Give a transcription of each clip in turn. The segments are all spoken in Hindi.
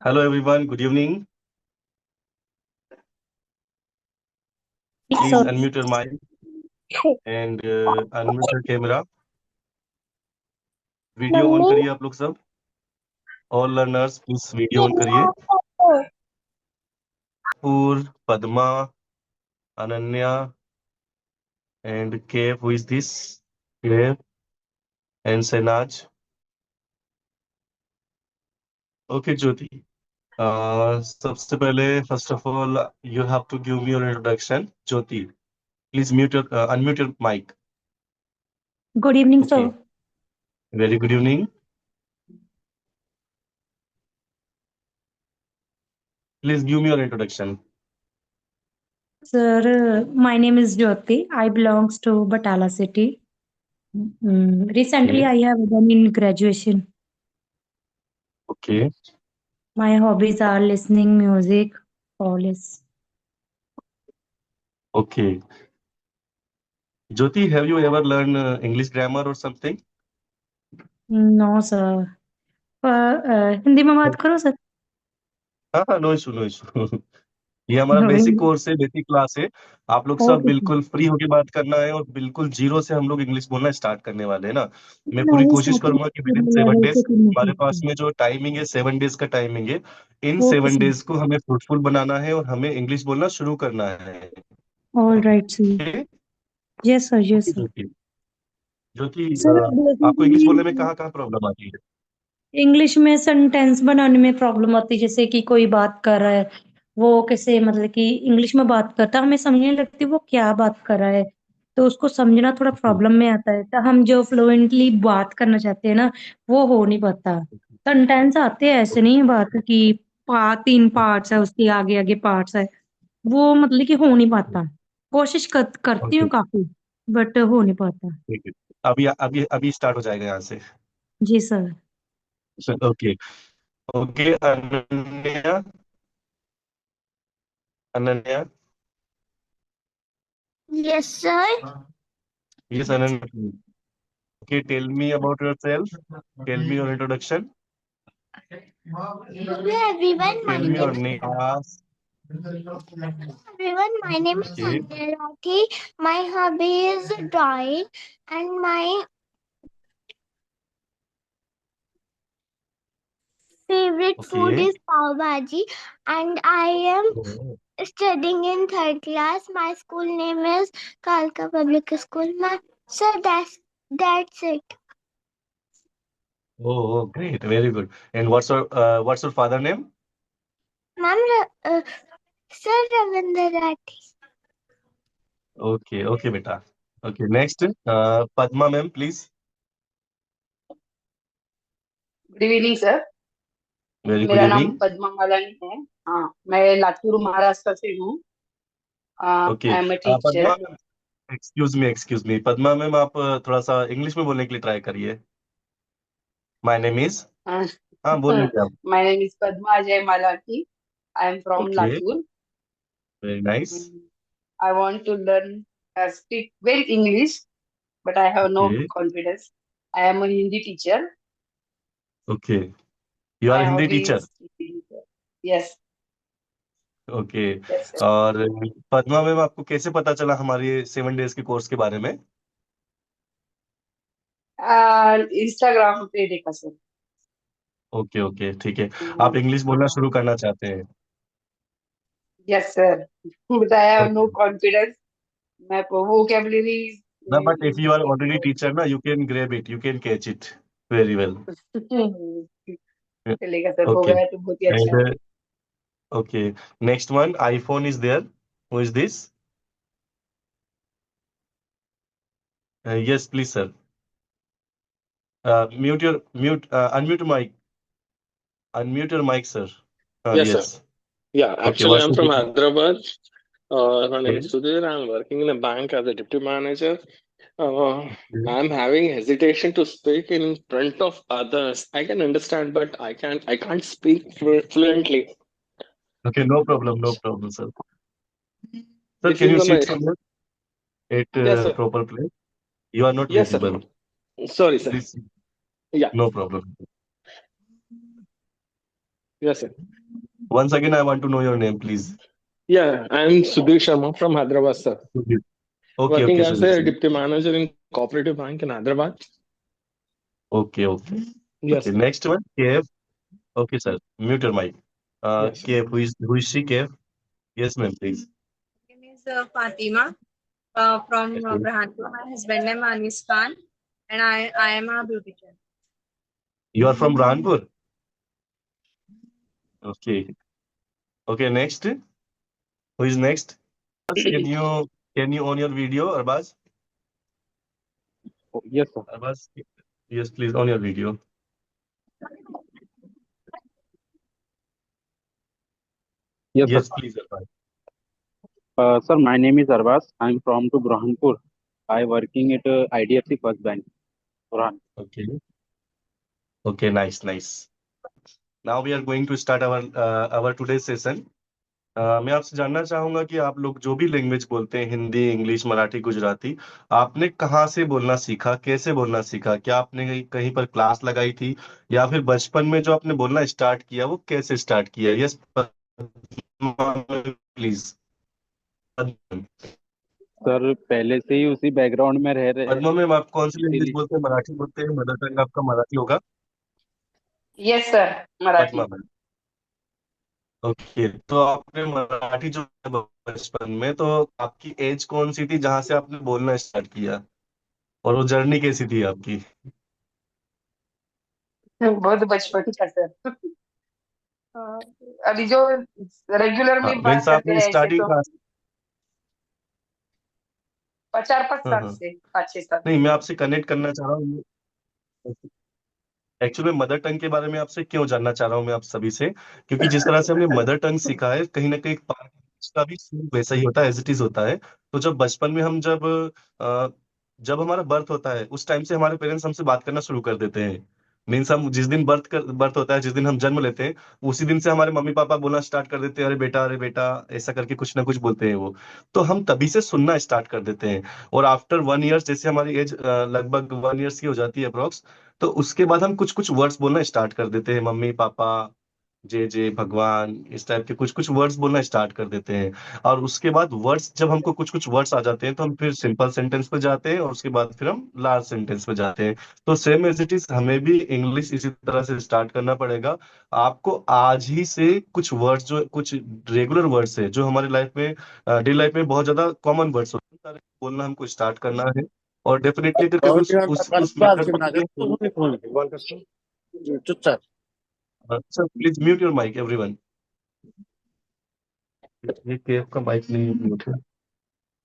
Hello everyone, good evening. Please So, unmute your mic and unmute your camera. Video on mummy करिए आप लोग सब. All learners please video on करिए. पूर, Padma, Ananya and Kev, who is this? Kev and Senaj. Okay, Jyoti. सबसे पहले first of all you have to give me your introduction. Jyoti, please unmute your mic. good evening, Okay, sir. very good evening. Please give me your introduction. Sir, my name is Jyoti. I belongs to Batala city. Recently, Okay, I have done in graduation. okay, My hobbies are listening music, always. okay. Jyoti, have you ever learned English grammar or something? No, sir. Hindi में बात करो सर. हाँ हाँ, नो इशू नो इशू. ये हमारा No, बेसिक कोर्स है, बेसिक क्लास है. आप लोग सब okay, sir. बिल्कुल फ्री होके बात करना है और बिल्कुल जीरो से हम लोग इंग्लिश बोलना स्टार्ट करने वाले हैं ना. मैं पूरी नहीं, कोशिश starting करूंगा कि विद इन level 7 डेज से करना हमारे पास चाहिए. में जो टाइमिंग है 7 डेज का टाइमिंग है. इन Okay, 7 sir. डेज को हमें फ्रूटफुल बनाना है और हमें इंग्लिश बोलना शुरू करना है. All right, sir. Okay. Yes, sir. Okay Yes, sir. ज्योति. ज्योति, Sir, आपको इंग्लिश basically बोलने में कहाँ कहाँ प्रॉब्लम आती है? इंग्लिश में सेंटेंस बनाने में प्रॉब्लम आती है, जैसे कि कोई बात कर रहा है, वो कैसे मतलब कि इंग्लिश में बात करता है, हमें समझ नहीं लगती वो क्या बात कर रहा है, तो उसको समझना थोड़ा ओके, प्रॉब्लम में आता है, तो हम जो फ्लुएंटली बात करना चाहते हैं ना, वो हो नहीं पाता. सेंटेंस आते हैं, ऐसे नहीं है बात कि 3 पार्ट्स है, उसके आगे आगे पार्ट्स है, वो मतलब कि हो नहीं पाता. कोशिश करती ओके, हूँ काफी, बट हो नहीं पाता. ठीक है. अभी अभी अभी स्टार्ट हो जाएगा यहाँ से. जी sir. Okay. Okay, Ananya. Ananya. Yes, sir. Yes, Anand. Okay, tell me about yourself. Tell me your introduction. Hello everyone, my Tell me your name name. is Okay, Sanjay Rathi. My hobby is drawing, and my favorite food okay. is pav bhaji. And I am Oh, studying in third class. My school name is Kalka Public School. So that's it. oh, great, very good. And what's your father name? Ma'am, Sir Ravinder Rathi. Okay, okay, beta. Okay, next, Padma ma'am, please. Good evening sir. Very good मेरा नाम evening. पद्मा मालानी है. हाँ, मैं लातूर महाराष्ट्र से हूँ. आई Okay, am a Padma teacher. ma'am, excuse me. Padma ma'am, आप थोड़ा सा इंग्लिश में बोलने के लिए ट्राई करिए. My name is. हाँ, बोल लीजिए आप. My name is Padma Ajay Malani. I am from Okay, Latur. very nice. I want to learn speak well English, but I have no Okay, confidence. I am a Hindi teacher. okay. You are my a Hindi hobby teacher. Is yes. Okay. Yes और पद्मा मैम, आपको कैसे पता चला हमारे 7 डेज के कोर्स के बारे में? सर. इंस्टाग्राम पे देखा सर. ओके ओके, ठीक है. आप इंग्लिश बोलना शुरू करना चाहते हैं? Yes sir, but I have no okay. Confidence. मैं वोकेबलरी ना, but if you are already teacher ना, you can grab it, you can catch it very well. चलेगा सर, हो ओके. गया तो बहुत ही अच्छा है. And okay, next one, iPhone is there. Who is this? Yes please sir. Mute unmute mic. Unmute your mic sir. Yes, sir. Yes. Yeah, okay, actually, what's I'm from your. Hyderabad. My name is Sudhir. I'm working in a bank as a deputy manager. Uh, I'm having hesitation to speak in front of others. I can understand, but I can't speak fluently. Okay, no problem, sir. Sir, This can is you my sit somewhere at yes, sir. proper place? You are not Yes, sir. visible. Sorry, sir. Please, Yeah. no problem. Yes, sir. Once again, I want to know your name, please. Yeah, I'm Sudhir Sharma from Hyderabad, sir. Sudhir. Okay, Working okay, as Sudhir a ji. deputy manager in Cooperative Bank in Hyderabad. Okay, okay. Yes, Okay, sir. next one, Kev. Okay, sir. Mute your mic. Yes, sir. Kev, who is she, Kev? Yes, ma'am, please. name is Fatima from Okay. Burhanpur. My husband name Anis Khan, and I am a beautician. You are from Ranpur? Okay. Okay, next. Who is next? Can you on your video, Arbaz? Oh, yes, sir. Arbaz, yes, please on your video. Yes, sir. Yes, please, Arbaz. Sir, my name is Arbas. I'm from to Burhanpur. I working at IDFC First Bank, Burhan. Okay. Okay, nice, nice. Now we are going to start our today's session. मैं आपसे जानना चाहूंगा कि आप लोग जो भी लैंग्वेज बोलते हैं, हिंदी, इंग्लिश, मराठी, गुजराती, आपने कहाँ से बोलना सीखा, कैसे बोलना सीखा? क्या आपने कहीं पर क्लास लगाई थी, या फिर बचपन में जो आपने बोलना स्टार्ट किया वो कैसे स्टार्ट किया? Yes, please. सर, पहले से ही उसी बैकग्राउंड में रह रहे हैं, पद्मा मैम, आप कौन सी लैंग्वेज इसीलिए। बोलते हैं? मराठी बोलते हैं? मदर टंग आपका मराठी होगा? Yes, sir. Padma Marathi. Ma'am, okay. तो आपने मराठी जो बचपन में, तो आपकी एज कौन सी थी जहां से आपने बोलना स्टार्ट किया, और वो जर्नी कैसी थी आपकी? बहुत बचपन का सर। अभी जो रेगुलर हाँ, में बात मीन्स करते आपने हैं ऐसे स्टार्टिंग तो कहाँ से? 4-5 हाँ, साल हाँ। से, 5-6 साल नहीं, से। मैं आपसे कनेक्ट करना चाह रहा हूँ। एक्चुअली मदर टंग के बारे में आपसे क्यों जानना चाह रहा हूँ मैं आप सभी से, क्योंकि जिस तरह से हमने मदर टंग सीखा है, कहीं ना कहीं पार्ट का भी सीन वैसा ही होता है, एज इट इज होता है। तो जब बचपन में हम अ, जब हमारा बर्थ होता है, उस टाइम से हमारे पेरेंट्स हमसे बात करना शुरू कर देते हैं। मीन्स हम जिस दिन बर्थ होता है, जिस दिन हम जन्म लेते हैं, उसी दिन से हमारे मम्मी पापा बोलना स्टार्ट कर देते हैं, अरे बेटा, ऐसा करके कुछ ना कुछ बोलते हैं वो। तो हम तभी से सुनना स्टार्ट कर देते हैं। और आफ्टर 1 ईयर, जैसे हमारी एज लगभग 1 ईयर्स की हो जाती है अप्रोक्स, तो उसके बाद हम कुछ कुछ वर्ड्स बोलना स्टार्ट कर देते हैं, मम्मी पापा, जय जय भगवान, इस टाइप के कुछ कुछ वर्ड्स बोलना स्टार्ट कर देते हैं। और उसके बाद वर्ड्स, जब हमको कुछ कुछ वर्ड्स आ जाते हैं, तो हम फिर सिंपल सेंटेंस पे जाते हैं, और उसके बाद फिर हम लार्ज सेंटेंस पे जाते हैं। तो सेम एज इट इज हमें भी इंग्लिश इसी तरह से स्टार्ट करना पड़ेगा। आपको आज ही से कुछ वर्ड्स, जो कुछ रेगुलर वर्ड्स है, जो हमारे लाइफ में, डेली लाइफ में बहुत ज्यादा कॉमन वर्ड्स होते हैं, सारे बोलना हमको स्टार्ट करना है। और डेफिनेटली करके उस मेथड पर आगे। Sir, please mute your mic everyone. ये केव का माइक नहीं म्यूट है।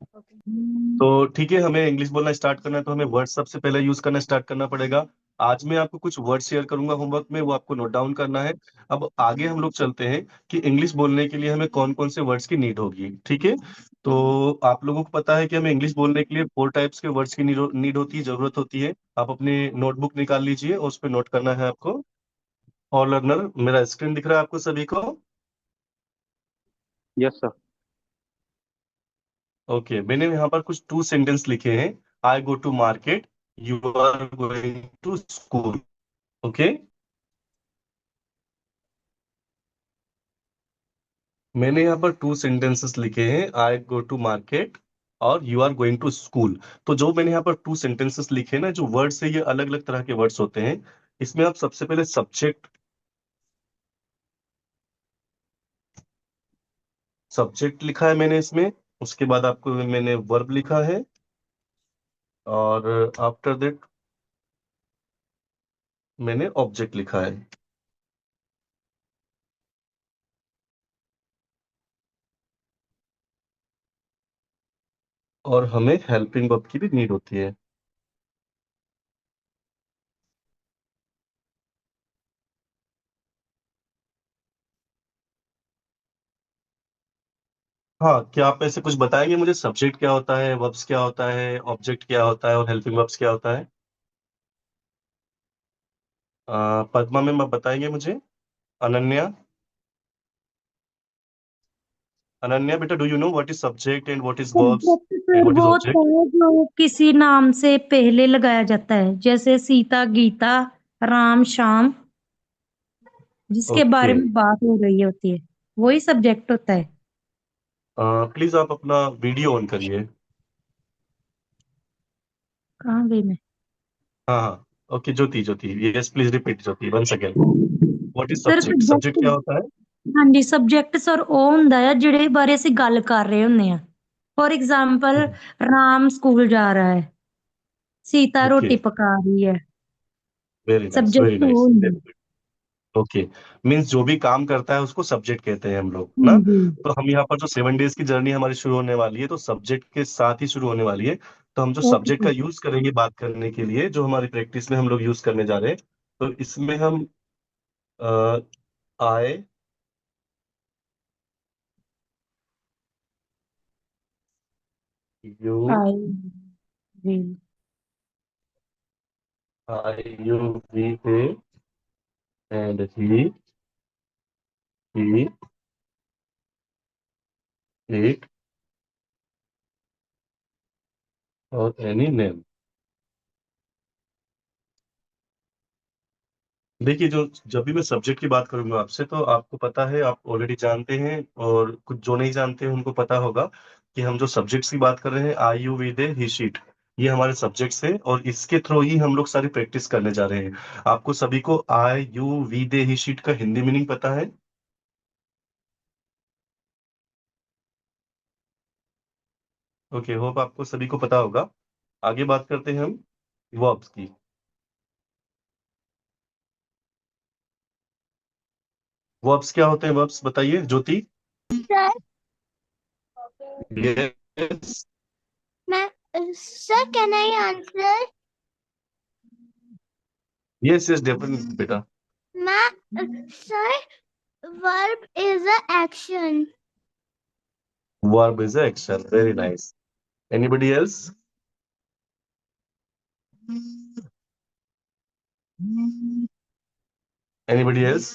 Okay. तो ठीक है, हमें इंग्लिश बोलना स्टार्ट करना है, तो हमें वर्ड सबसे पहले यूज करना स्टार्ट करना पड़ेगा। आज मैं आपको कुछ वर्ड शेयर करूंगा होमवर्क में, वो आपको नोट डाउन करना है। अब आगे हम लोग चलते हैं कि इंग्लिश बोलने के लिए हमें कौन कौन से वर्ड्स की नीड होगी, ठीक है? तो आप लोगों को पता है कि हमें इंग्लिश बोलने के लिए 4 टाइप्स के वर्ड्स की नीड होती है, जरूरत होती है। आप अपनी नोटबुक निकाल लीजिए और उस पर नोट करना है आपको। और लर्नर, मेरा स्क्रीन दिख रहा है आपको सभी को? Yes, sir. ओके, मैंने यहाँ पर कुछ 2 सेंटेंस लिखे हैं। I go to market, you are going to school. Okay, मैंने यहाँ पर 2 सेंटेंसेस लिखे हैं, आई गो टू मार्केट और you are going to school. तो जो मैंने यहाँ पर 2 सेंटेंसेस लिखे हैं ना, जो वर्ड्स है, ये अलग अलग तरह के वर्ड्स होते हैं। इसमें आप सबसे पहले सब्जेक्ट लिखा है मैंने इसमें। उसके बाद आपको मैंने वर्ब लिखा है, और आफ्टर दैट मैंने ऑब्जेक्ट लिखा है। और हमें हेल्पिंग वर्ब की भी नीड होती है। हाँ, क्या आप ऐसे कुछ बताएंगे मुझे? सब्जेक्ट क्या होता है, वर्ब्स क्या होता है, ऑब्जेक्ट क्या होता है, और हेल्पिंग वर्ब्स क्या होता है? पद्मा मैम, आप बताएंगे मुझे? अनन्या, अनन्या बेटा, do you know what is subject and what is verbs subject and sir what is वो ऑब्जेक्ट? होता है जो किसी नाम से पहले लगाया जाता है, जैसे सीता गीता, राम श्याम। जिसके बारे ओके। में बात हो रही होती है, वही सब्जेक्ट होता है। प्लीज आप अपना वीडियो ऑन करिए। कहाँ गई मैं? हाँ हाँ। Okay Jyoti, Jyoti, yes please repeat Jyoti, one second. What is sir subject? Subject क्या सब्जेक्ट, होता है? हाँ जी, सब्जेक्ट सर ਉਹ ਹੁੰਦਾ ਹੈ ਜਿਹੜੇ ਬਾਰੇ ਅਸੀਂ ਗੱਲ ਕਰ ਰਹੇ ਹੁੰਦੇ ਆ। फॉर एग्जाम्पल, राम स्कूल जा रहा है, सीता ओके, रोटी पका रही है। वेरी नाइस, वेरी सब्जेक्ट वो नाइस। ਹੁੰਦਾ है। ओके, मीन्स जो भी काम करता है उसको सब्जेक्ट कहते हैं हम लोग हाँ ना। जी। तो हम यहाँ पर जो 7 डेज की जर्नी हमारी शुरू होने वाली है, तो सब्जेक्ट के साथ ही शुरू होने वाली है। तो हम जो सब्जेक्ट ओके। का यूज करेंगे बात करने के लिए, जो हमारी प्रैक्टिस में हम लोग यूज करने जा रहे हैं, तो इसमें हम I you I will. I you we a and he it और एनी नेम। देखिए, जो जब भी मैं सब्जेक्ट की बात करूंगा आपसे, तो आपको पता है, आप ऑलरेडी जानते हैं, और कुछ जो नहीं जानते हैं उनको पता होगा कि हम जो सब्जेक्ट्स की बात कर रहे हैं, I you we they he she it, ये हमारे सब्जेक्ट्स हैं, और इसके थ्रू ही हम लोग सारी प्रैक्टिस करने जा रहे हैं। आपको सभी को I you we they he she it का हिंदी मीनिंग पता है? ओके, होप आपको सभी को पता होगा। आगे बात करते हैं हम वर्ब्स की। वर्ब्स क्या होते हैं? वर्ब्स बताइए ज्योति। सर यस, मैं sir can I answer? Yes, yes, definitely बेटा। मैं sir verb is a action. Verb is action. Very nice. Anybody else? Anybody else?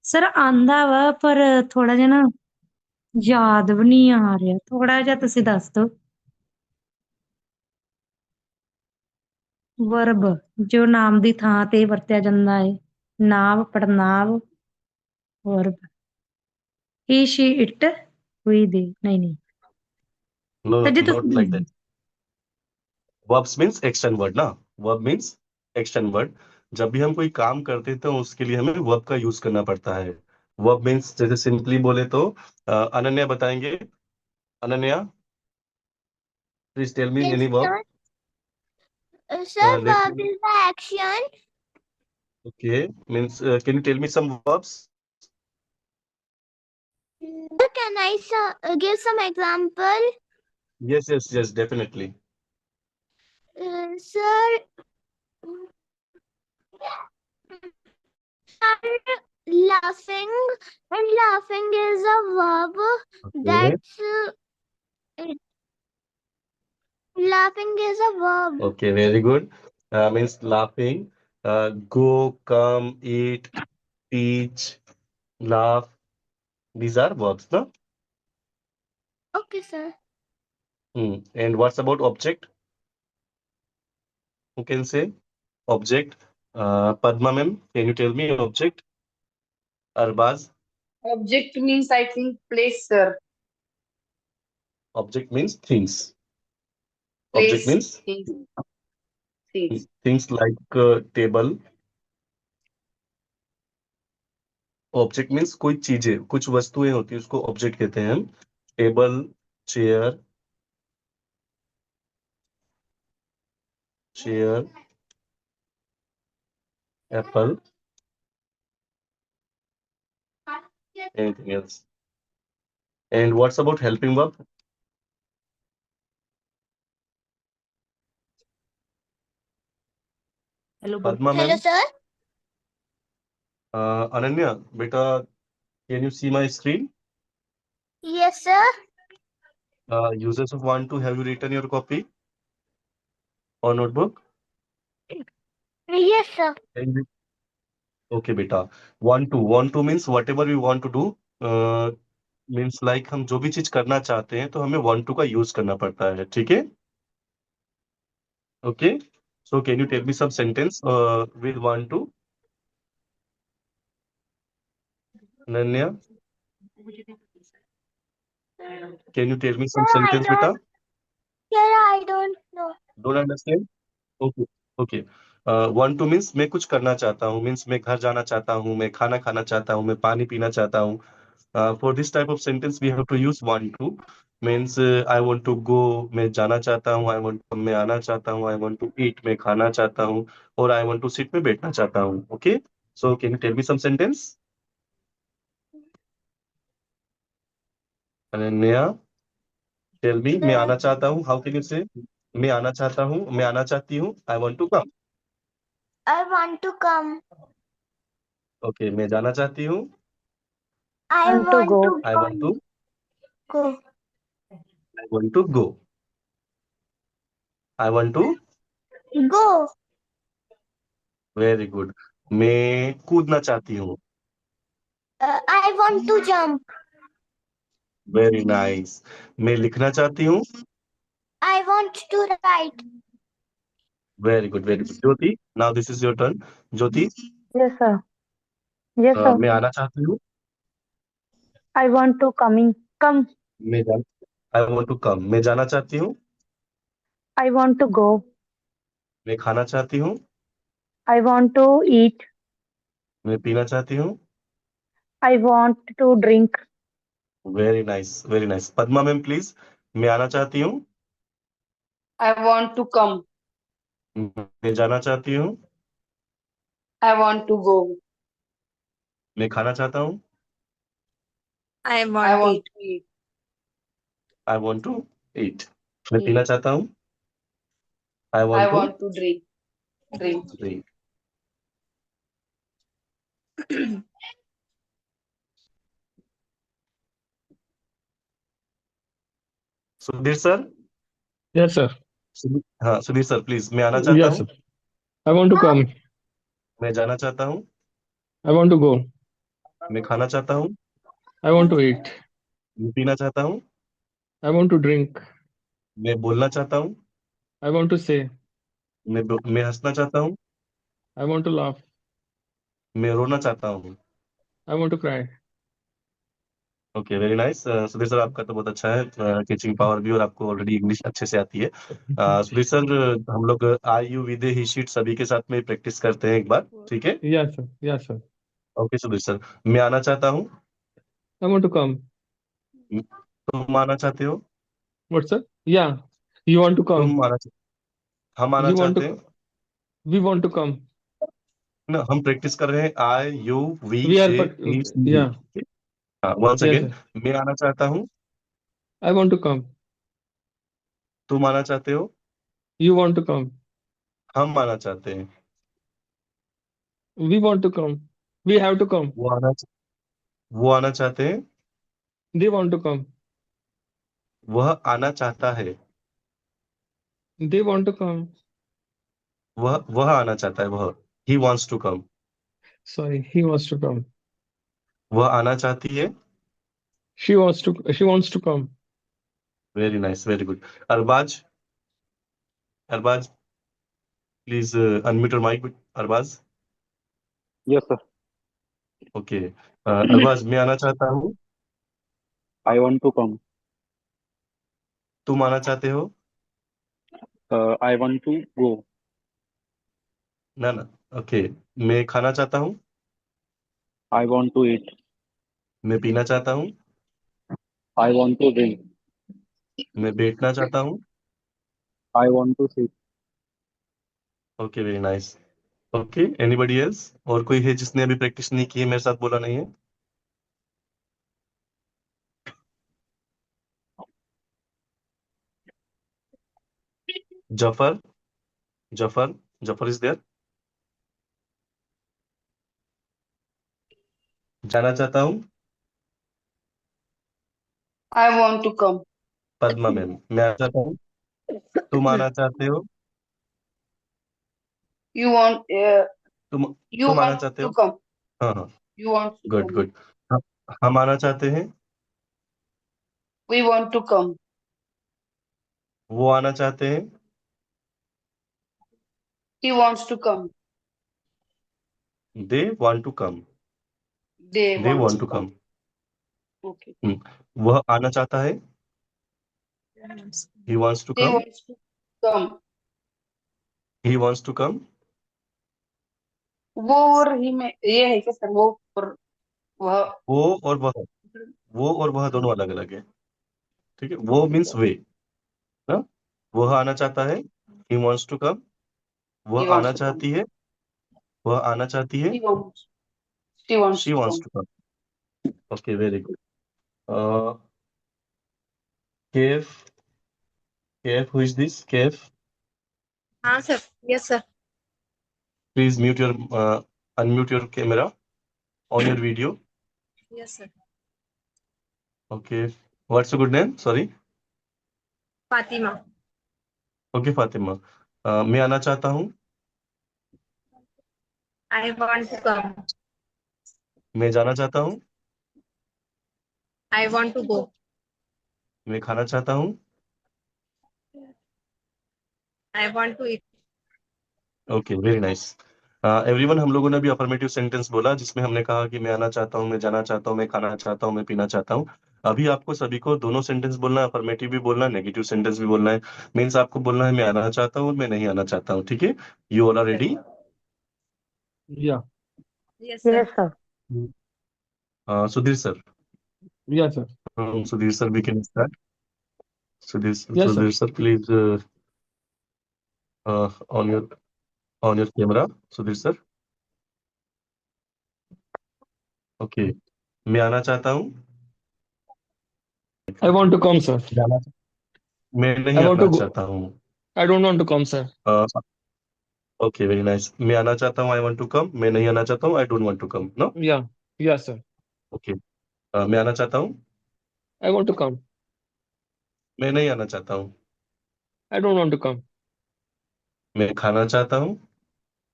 Sir आंदा वा पर थोड़ा ਜਿਹਾ ਨਾ ਯਾਦ ਵੀ ਨਹੀਂ ਆ ਰਿਹਾ, ਥੋੜਾ ਜਿਹਾ ਤੁਸੀਂ ਦੱਸ ਦਿਓ। ਵਰਬ ਜੋ ਨਾਮ ਦੀ ਥਾਂ ਤੇ ਵਰਤਿਆ ਜਾਂਦਾ ਹੈ, ਨਾਂਵ, ਪੜਨਾਂਵ, verb. He Shri it we ਦੇ, ਨਹੀਂ ਨਹੀਂ, ਤਾਂ No, ਜੇ not like ਤੁਸੀਂ that. Verbs means action word ना। Verb means action word। जब भी हम कोई काम करते हैं तो उसके लिए हमें verb का यूज करना पड़ता है। Verb means जैसे सिंपली बोले तो अनन्या बताएंगे। Ananya, please tell me Yes, any verb। sir. Sir, let verb me. is the action. Okay, means can you tell me some verbs? Sir, can I give some example? Yes, yes, yes, definitely. Sir, laughing, and laughing is a verb. Okay. That's it. Laughing is a verb. Okay, very good. Means laughing. Go, come, eat, teach, laugh. These are verbs, no? Okay, sir. And what's about object? Who can say object? Padma ma'am, can you tell me object? Arbaz, Object means, I think, place, sir. object means things. Object Place, means things. things like table. Object means कोई चीजें, कुछ वस्तुएं होती है, उसको ऑब्जेक्ट कहते हैं हम। Table, chair, chair, apple, anything else. And what's about helping verb? Hello बोल। Padma Hello, ma'am. sir. Ananya बेटा, can you see my screen? Yes, sir. Users want to have you written your copy और नोटबुक? Yes, sir. ओके बेटा, want to means whatever you want to do. Means like हम जो भी चीज करना चाहते हैं तो हमें want to का यूज करना पड़ता है, ठीक है? Okay, so can you tell me some sentence with want to? Ananya, can you tell me some Sir, sentence बेटा? I don't know. Don't understand? Okay, okay. want to means मैं कुछ करना चाहता हूँ, मीन्स मैं घर जाना चाहता हूँ, मैं खाना खाना चाहता हूँ, मैं पानी पीना चाहता हूँ। For this type of sentence we have to use want to। Means I want to go, मैं जाना चाहता हूँ, आई वांट, मैं आना चाहता हूँ, आई वांट टू ईट, मैं खाना चाहता हूँ, और आई वांट टू सिट, में बैठना चाहता हूँ। Okay, so can you tell me some sentence? Ananya, tell me, मैं आना चाहता हूँ, हाउ कैन यू से? मैं आना चाहता हूँ, मैं आना चाहती हूँ, I want to come. I want to come. Okay, मैं जाना चाहती हूँ, I Want to want go. to I want to, go. I want to go, I want to. Go. Very good. मैं कूदना चाहती हूँ। I want to jump. Very nice. मैं लिखना चाहती हूँ। I want to write. Very good, very good. Jyoti, now this is your turn. Jyoti, Yes, sir. Yes, sir. मैं आना चाहती हूँ, I want to coming. Come. मैं जान, आई वांट टू कम, मैं जाना चाहती हूँ, I want to go. मैं खाना चाहती हूँ, I want to eat. मैं पीना चाहती हूँ। I want to drink. Very nice, very nice. Padma ma'am please, मैं आना चाहती हूँ, I want to come. मैं जाना चाहती हूँ, I want to go. मैं खाना चाहता हूँ, I I want to want eat. to eat. I want to eat, मैं पीना चाहता हूँ, I I want to want to drink. Drink. Drink. Sudhir sir, Yes, sir. हाँ सुधीर सर प्लीज, मैं आना चाहता Yes, हूँ, sir. I want to come. मैं जाना चाहता हूँ, I want to go. मैं खाना चाहता हूँ, I want to eat. मैं पीना चाहता हूँ, I want to drink. मैं बोलना चाहता हूँ, I want to say. मैं हंसना चाहता हूँ, I want to laugh. मैं रोना चाहता हूँ। I want to cry. Okay, very nice. Sudhir sir आपका तो बहुत अच्छा है टीचिंग पावर भी, और आपको ऑलरेडी इंग्लिश अच्छे से आती है। सुधीर सर, हम लोग आई यू विदे ही शीट सभी के साथ में प्रैक्टिस करते हैं एक बार, ठीक है? Yes, sir. Yes, sir. Okay Sudhir sir, मैं आना चाहता हूँ, I want to come. तुम आना चाहते हो, What, sir? Yeah. You want to come. तुम आना हम आना You want चाहते to. हैं We want to come. ना, हम प्रैक्टिस कर रहे हैं I you we We are. They he Okay. She. Yeah. Once Yes, again, sir. मैं आना चाहता हूँ, I want to come. तुम आना चाहते हो, You want to come. हम आना चाहते हैं, We want to come. We have to come. वो आना वो आना चाहते हैं, They want to come. वह आना चाहता है, They want to come. वह आना चाहता है, वह he wants to come, Sorry. He wants to come. वह आना चाहती है। She wants to. She wants to come. Very nice, very good. Arbaz, Arbaz please unmute your mic, Arbaz. Yes, sir. Okay, Arbaz, मैं आना चाहता हूँ, I want to come. तुम आना चाहते हो, I want to go. ना ना। ओके, मैं खाना चाहता हूँ, I want to eat. मैं पीना चाहता हूँ, I want to drink. मैं बैठना चाहता हूँ। I want to sit. Okay, very nice. Okay, anybody else? और कोई है जिसने अभी प्रैक्टिस नहीं की है, मेरे साथ बोला नहीं है? Zafar, Zafar, Zafar is there? जाना चाहता हूँ, I want to come. Padma ma'am, मैं आना चाहता हूँ, तुम आना चाहते हो, You want. तुम You तुम आना want चाहते to हो। come. हाँ हाँ, You want to good come. Good. हम आना चाहते हैं, We want to come. वो आना चाहते हैं। He wants to come. They want to come. They they want want to to come. Come. Okay. वह आना चाहता है। He wants to He come. wants to come. He wants to come. वो और ही में ये है क्या सर? वो और वह। वो और वह। वो और वह दोनों अलग अलग है। ठीक है, वो मीन्स वे ना। वह आना चाहता है। He wants to come. He वह wants आना to come. चाहती है। वह आना चाहती है। He wants. She wants she to wants come. To come. Okay, very good. Kaif. Kaif, who is this Kaif? हाँ sir, yes sir. Please mute your unmute your camera on your video. Yes sir. Okay, what's your good name? Sorry. Fatima. Okay Fatima, मैं आना चाहता हूँ। I want to come. मैं जाना चाहता हूँ। I want to go. मैं खाना चाहता हूँ। I want to eat. Okay, very nice. Everyone, हम लोगों ने अभी अफर्मेटिव सेंटेंस बोला जिसमें हमने कहा कि मैं आना चाहता हूँ, मैं जाना चाहता हूँ, मैं खाना चाहता हूँ, मैं पीना चाहता हूँ। अभी आपको सभी को दोनों सेंटेंस बोलना है, अफर्मेटिव भी बोलना है, नेगेटिव सेंटेंस भी बोलना है। मीन्स आपको बोलना है मैं आना चाहता हूँ और मैं नहीं आना चाहता हूँ। ठीक है, you all are ready? Yeah. Yes sir. Yes sir. Sudhir sir. Yeah, sir. Sudhir sir, we can start. Yes, sir. Sudhir sir please on your camera. Sudhir sir. Okay, मैं आना चाहता हूँ। I want to come, sir. जाना, मैं I नहीं want आना to go. चाहता हूँ। I don't want to come, sir. Okay, very nice. मैं आना चाहता हूँ, आई वांट टू कम। मैं नहीं आना चाहता हूँ, I don't want to come. No. Yeah. Yeah, sir. Okay, मैं आना चाहता हूँ। I want to come. मैं नहीं आना चाहता हूँ। I don't want to come. मैं खाना चाहता हूँ।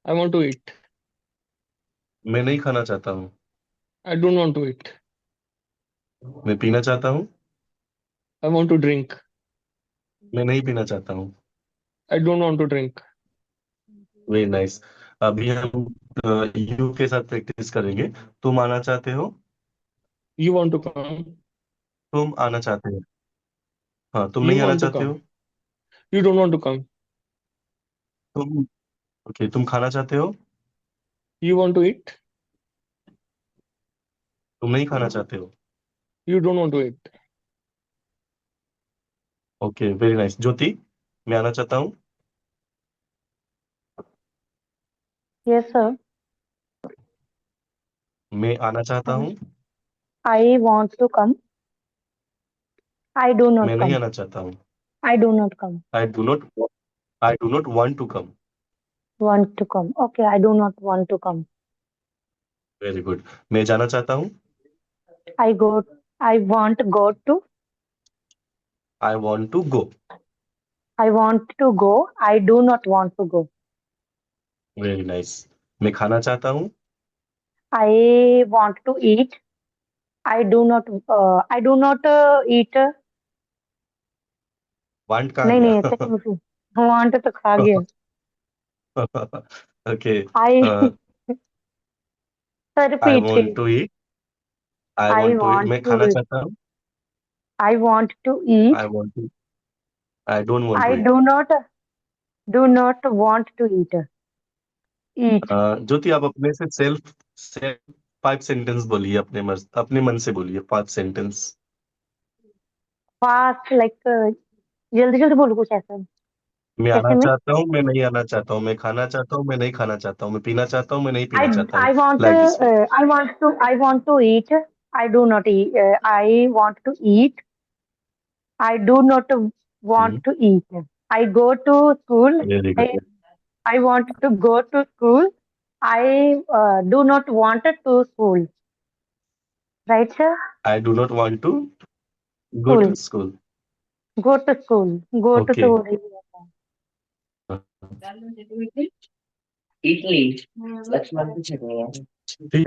I want to eat. मैं नहीं खाना चाहता हूँ। I don't want to eat. मैं पीना चाहता हूँ। I want to drink. मैं नहीं पीना चाहता हूँ। I don't want to drink. Very nice. अभी हम यू के साथ प्रैक्टिस करेंगे। तुम आना चाहते हो। You want to come. तुम आना चाहते हो। हाँ, तुम You नहीं आना want to चाहते हो। come. You don't want to come. तुम, ओके, तुम खाना चाहते हो। You want to eat. तुम नहीं खाना चाहते हो। You don't want to eat. Okay, very nice. Jyoti, मैं आना चाहता हूँ। Yes sir. मैं आना चाहता हूँ। I want to come. I do not मैं नहीं कम। आना चाहता हूँ। I do not come. I do not want to come. Want to come. Okay, I do not want to come. Very good. मैं जाना चाहता हूँ। I go. I want go to. I want to go. I want to go. I do not want to go. Very nice. मैं खाना चाहता हूँ। I want to eat. I do not. I do not eat. Want कहाँ नहीं नहीं, गया? second से want तो खा गया। Okay, I sir I repeat want it. To eat. I I want to eat, want मैं खाना to. चाहता हूँ। I want to eat. I want to, I don't want to I eat. do not. Do not want to eat. Eat. Jyoti, आप अपने से सेल्फ सेल्फ 5 सेंटेंस बोलिए, अपने मन से बोलिए 5 सेंटेंस। Fast like जल्दी जल्दी बोलो कुछ ऐसा। मैं आना कैसे में? चाहता हूँ, मैं नहीं आना चाहता हूँ, मैं खाना चाहता हूँ, मैं नहीं खाना चाहता हूँ, मैं पीना चाहता हूँ, मैं नहीं I पीना चाहता हूँ। I want like this way. I want to eat. I do not eat. I want to eat. I do not want to eat. I go to school. Very I good. I want to go to school. I do not want to school. Right, sir? I do not want to go to School. School. Go to school. Go to okay, school.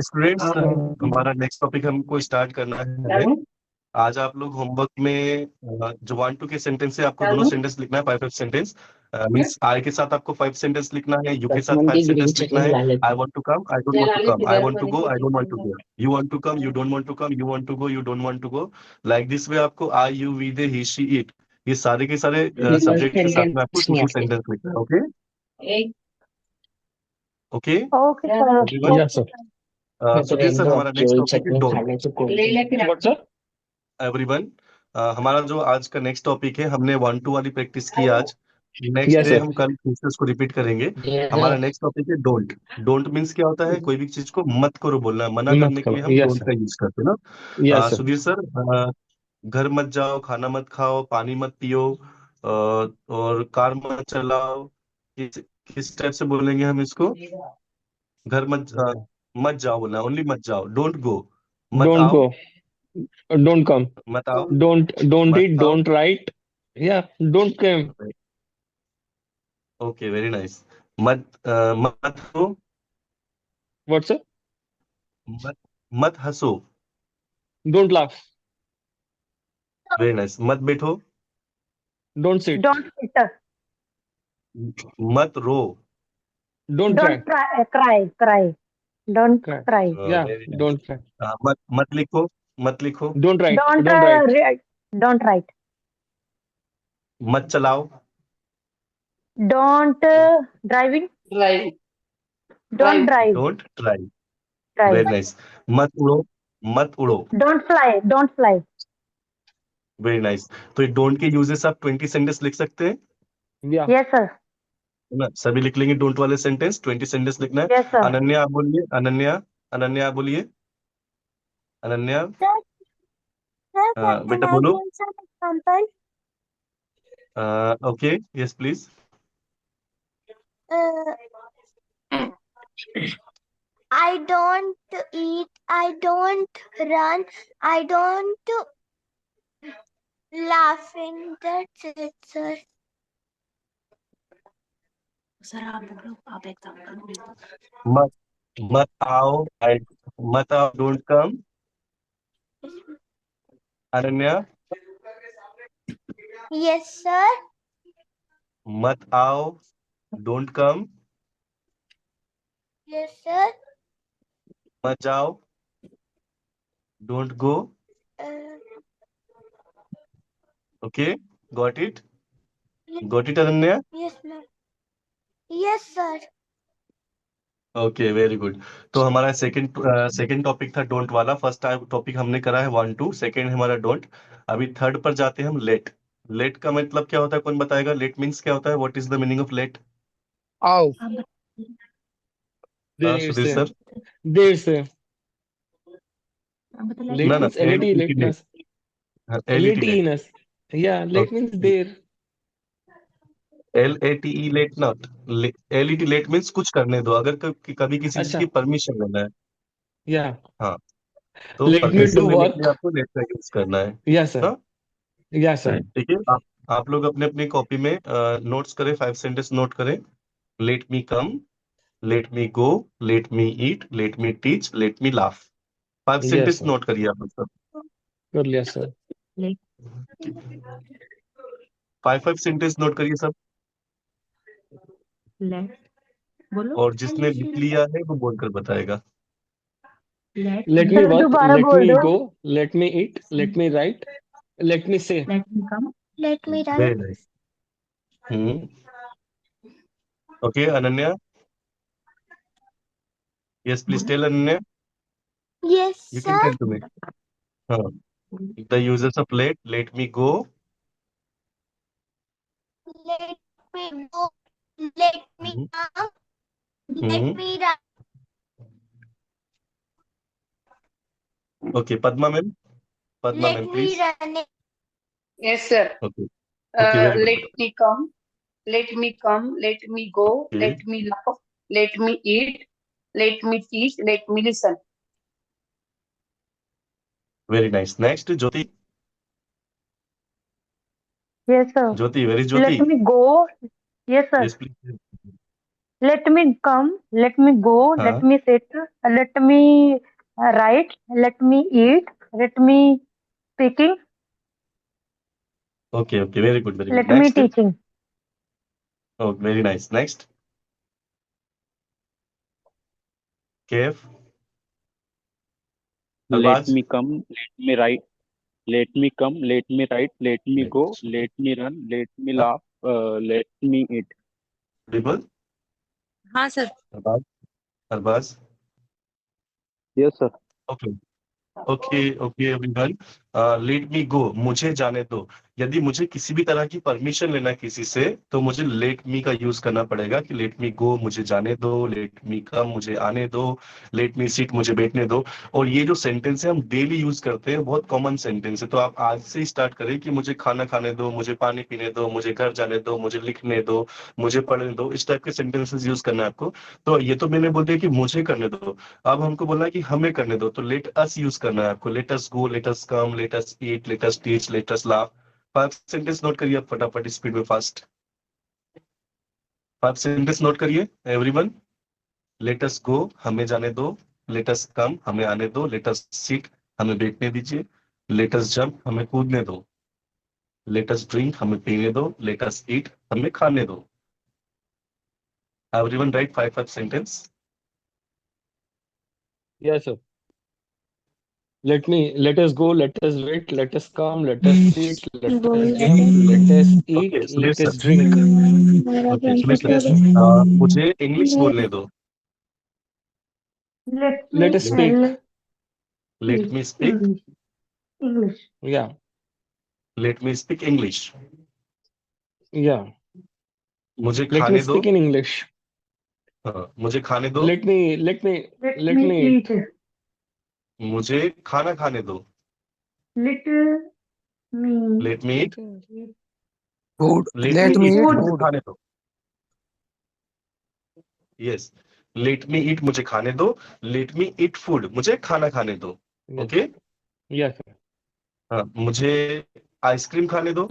Students, हमारा नेक्स्ट टॉपिक हमको स्टार्ट करना है। आज आप लोग होमवर्क में जो 1 2 के सेंटेंस है आपको दोनों सेंटेंस लिखना है, 5 5 सेंटेंस। मीन्स आई के साथ आपको 5 सेंटेंस लिखना है, यू के साथ 5 सेंटेंस लिखना है। I want to come, I don't want to come, I want to go, I don't want to go, you want to come, you don't want to come, you want to go, you don't want to go. Like this way आपको I you we they he she it, ये सारे के सारे सब्जेक्ट के साथ में आपको 2 2 सेंटेंस लिखना है। Okay okay okay sir, everyone. Yes, sir. Sudhir sir, हमारा नेक्स्ट टॉपिक है डोंट। What, sir? एवरीवन, हमारा जो आज का नेक्स्ट टॉपिक है, हमने 1 2 वाली प्रैक्टिस की आज। Next Yes, day sir. हम कल फिर से उसको रिपीट करेंगे। हमारा नेक्स्ट टॉपिक है डोंट। डोंट मीन्स क्या होता है? कोई भी चीज को मत करो बोलना है, मना मत करने के करो. लिए हम Yes, डोंट sir. का यूज करते हैं ना। Yes, sir. सुधीर सर, घर मत जाओ, खाना मत खाओ, पानी मत पियो, और कार मत चलाओ, किस किस टाइप से बोलेंगे हम इसको? घर मत जाओ बोलना, ओनली मत जाओ, डोंट गो। मत Don't आओ, go. Don't come. मत आओ, Don't मत eat. खाओ। Don't write. Yeah. Don't come. Okay, very nice. मत हो, What, sir? मत मत हंसो। Don't laugh. Very nice. मत बैठो, Don't sit. डोंट सिट, मत रो। Don't don't cry. Cry cry, don't Cry. Cry, Yeah. Very nice. Don't cry. मत लिखो, मत लिखो। Don't write. Don't Don't write. Don't write, मत चलाओ, don't driving, Right. Don't drive, don't try. Drive, very nice. मत उड़ो, मत उड़ो। Don't fly, don't fly. Very nice. तो ये डोंट के यूजेस आप 20 सेंटेंस लिख सकते हैं, Yeah. यस सर, है ना? सभी लिख लेंगे डोंट वाले सेंटेंस, 20 सेंटेंस लिखना है। Yes sir. अनन्या आप बोलिए, अनन्या, अनन्या आप बोलिए, अनन्या। बेटा बोलो। example? Okay, yes please. I don't eat, I don't run, I don't laughing. That's it, sir. मत मत आओ, मत आओ, don't come. Ananya, Yes, sir. मत आओ, डोंट कम। Yes, sir. मत जाओ, don't go. Uh, okay, got it, yes, got it Ananya. yes, ma'am. Yes, sir. Okay, very good. तो हमारा सेकंड टॉपिक था डोंट वाला। फर्स्ट टॉपिक हमने करा है 1 2, सेकंड हमारा डोंट। अभी थर्ड पर जाते हैं हम, लेट। लेट का मतलब क्या होता है, कौन बताएगा? लेट मीन्स क्या होता है? What is the meaning of let? Ow. There Sudhir से. सर। There से. Late ना ना, means LAT, lateness. LET let. Lateness. Yeah. Late means there. LATE let, not LET let means कुछ करने दो, अगर कभी किसी चीज अच्छा. की परमिशन लेना है। Yeah. हाँ, तो Let me परमिशन do लेने के लिए work. आपको लेट का यूज करना है। Yes, sir. हाँ, Yes, sir. ठीक है। आप लोग अपने अपनी कॉपी में नोट्स करें, 5 सेंटेंस नोट करें। Let me come, let me go, let me eat, let me teach, let me laugh. 5 Yes, sentence sir. Note करिए आप लोग सब। कर लिया सर. 5 सेंटेंस नोट करिए सब। लेट बोलो, और जिसने लिख लिया है वो बोलकर बताएगा। Let me work. दोबारा Let बोल me दो। go. Let me eat. Let me write. Let me say. Let me come, Let me very write. Nice. Okay Ananya, yes please tell Ananya, Yes, you can sir. Tell to me. हाँ, the users of let, let me go, Let me go. Let me come. Let me run. Okay Padma ma'am, Padma Let ma'am me please. run. Yes, sir. Okay okay, very Let good. me come. Let me come. Let me go. Okay, Let me laugh. Let me eat. Let me teach. Let me listen. Very nice. Next Jyoti, yes sir. Jyoti, very Jyoti, let me go, yes sir. Yes please. Let me come, let me go, हाँ, let me sit, let me write, let me eat, let me speaking. Okay, okay, very good, very good. Let me Next. teaching. Oh, very nice. Next. Kev. Let Arbaz. me come, let me write, let me come, let me write, let me go, let me run, let me laugh, let me eat. Bimal. हाँ sir. Arbaz. Arbaz. Yes, sir. Okay. Okay okay everyone, let me go, मुझे जाने दो। यदि मुझे किसी भी तरह की परमिशन लेना है किसी से, तो मुझे लेट मी का यूज करना पड़ेगा कि लेट मी गो, मुझे जाने दो, लेट मी कम, मुझे आने दो, लेट मी सिट, मुझे बैठने दो। और ये जो सेंटेंस है हम डेली यूज करते हैं, बहुत कॉमन सेंटेंस है। तो आप आज से ही स्टार्ट करें कि मुझे खाना खाने दो, मुझे पानी पीने दो, मुझे घर जाने दो, मुझे लिखने दो, मुझे पढ़ने दो। इस टाइप के सेंटेंसेस यूज करना है आपको। तो ये तो मैंने बोल दिया कि मुझे करने दो। अब हमको बोला है कि हमें करने दो, तो लेट अस यूज करना है आपको। Let us go, let us come, let us eat, let us teach, let us laugh. 5 sentence note करिए आप फटाफट, स्पीड में, फास्ट। 5 सेंटेंस नोट करिए एवरीवन। लेट अस गो, हमें जाने दो। लेट अस कम, हमें आने दो। लेट अस सीट, हमें बैठने दीजिए। लेट अस जंप, हमें कूदने दो। लेट अस ड्रिंक, हमें पीने दो। लेट अस ईट, हमें खाने दो। Everyone right 5 5 sentence. Yes, sir. Let us go, let us wait, let us come, let us sit, let us jump, let us okay eat, Suresh let sir. us drink. Okay Suresh Yes, sir, sir. मुझे इंग्लिश बोलने दो। Let Let us me speak. Let me speak. English. English. Yeah, let me speak English. yeah. मुझे Let me खाने दो। speak in English. हाँ, मुझे खाने दो। Let me, let me, Let let me me eat. eat. मुझे खाना खाने दो। Let me लेट मी ईट। eat. Food. Let me Let me ईट, eat Food. मुझे food. खाने दो। यस, लेट मी ईट, मुझे खाने दो। लेट मी ईट फूड, मुझे खाना खाने दो। Yes, okay. yes, sir. हाँ, मुझे आइसक्रीम खाने दो।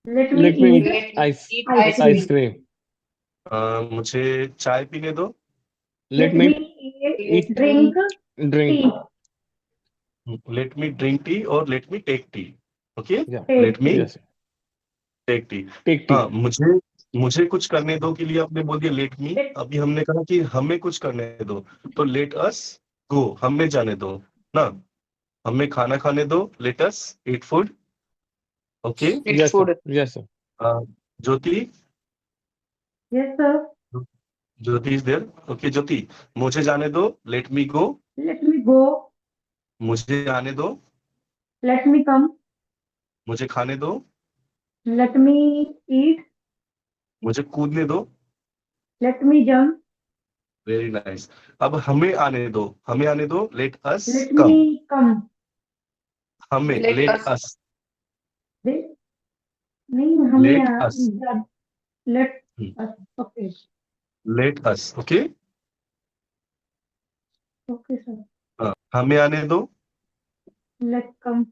Let me Let me eat eat Let me ice, eat ice ice cream. ice cream. cream. मुझे चाय पीने दो। Let Let me me eat, drink drink. tea. Let me drink tea और let me take tea. Okay. Yeah, let Take me tea. yes, sir. Take tea. Take हाँ, tea. मुझे मुझे कुछ करने दो के लिए आपने बोल दिया लेट मी। Let अभी हमने कहा कि हमें कुछ करने दो, तो लेट अस गो, हमें जाने दो ना। हमें खाना खाने दो, let us eat food. Okay. Eat Yes, sir. food. Yes, sir. Jyoti. yes sir. Jyoti is there. Okay Jyoti, मुझे जाने दो, let me go. Let me go. मुझे आने दो, Let me come. मुझे खाने दो, Let me eat. मुझे कूदने दो। Let me jump. Very nice. अब हमें आने दो, हमें आने दो, let us Let come. me come. हमें, Let let us. Us, They- नहीं हमें let us, let us. Okay. Let us. Okay. Okay sir. हमें आने दो, Let come.